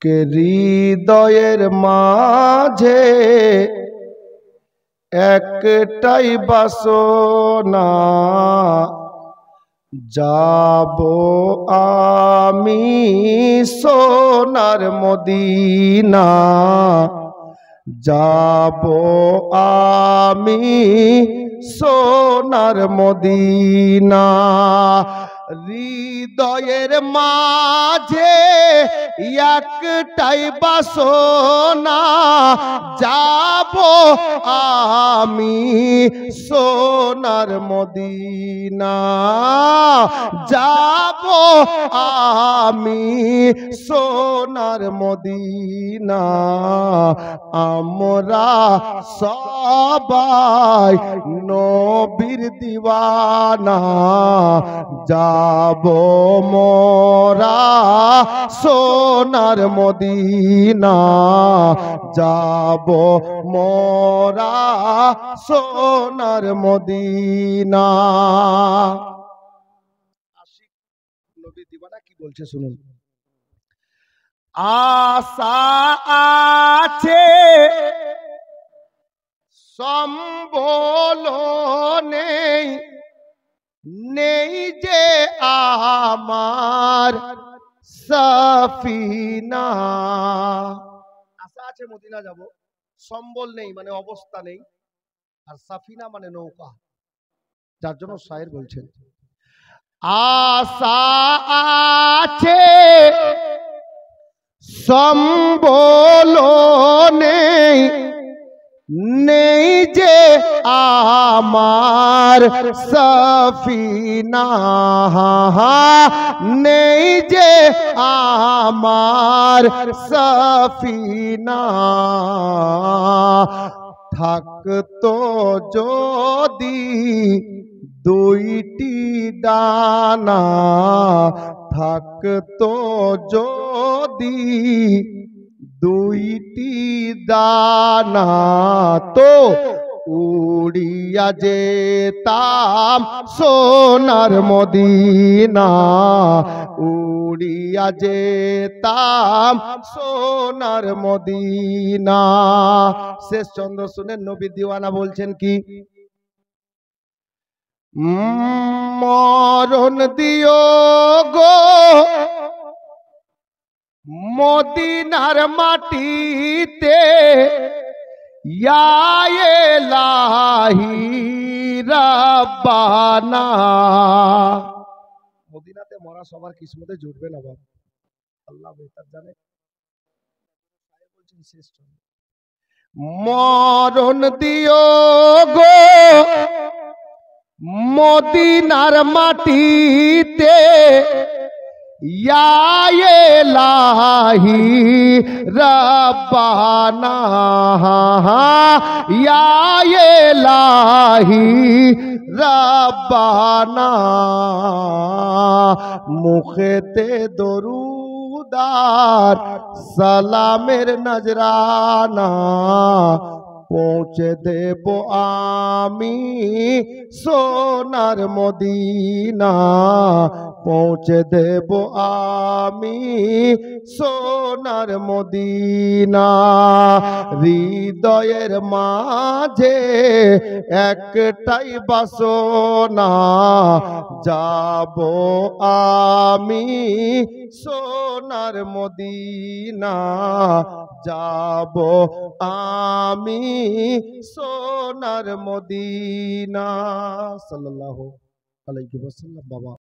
কে হৃদয়ের মাঝে একটাই বাসনা, যাব আমি সোনার মদিনা, যাব আমি সোনার মদিনা। হৃদয়ের মাঝে একটাই বাসনা, যাব আমি সোনার মদিনা, যাব আমি সোনার মদিনা। আমরা সবাই নবীর দিওয়ানা, যাব মোরা সোনার মদিনা, যাব মোরা সোনার মদিনা। আশিক নবীর দিওয়ানা কি বলছে শুনুন। আশা আছে সম্বল নেই, নেই যে আমার সফিনা। আশা আছে মদিনা যাব, সম্বল নেই মানে অবস্থা নেই, আর সফিনা মানে নৌকা, যার জন্য শায়ের বলছেন আশা আছে সম্বল নেই, নেই যে আমার সফিনা, নেই যে আমার সফিনা। থাকতো যদি দুইটি ডানা, থাকতো যদি দুইটি দানা, তো উড়িয়া যেতাম সোনার মদিনা, উড়িয়া যেতাম সোনার মদিনা। শেষ চন্দ্র শুনে নবী দিওয়ানা বলছেন কি, মরণ দিও গো মদিনার মাটিতে, ইয়া ইলাহি রাব্বানা। মদিনাতে মরা সবার কিসমতে জুটবে না বাবা, আল্লাহ বেহতর জানে। মরণ দিও গো মদিনার মাটিতে, ইয়া ইলাহি রাব্বানা, ইয়া ইলাহি রাব্বানা। মুখেতে দরুদার সালামের নজরানা, পৌঁছে দেব আমি সোনার মদিনা, পৌঁছে দেব আমি সোনার মদিনা। হৃদয়ের মাঝে একটাই বাসনা, যাব আমি সোনার মদিনা, যাব আমি সোনার মদিনা। সাল্লাল্লাহু আলাইহি ওয়াসাল্লাম। বাবা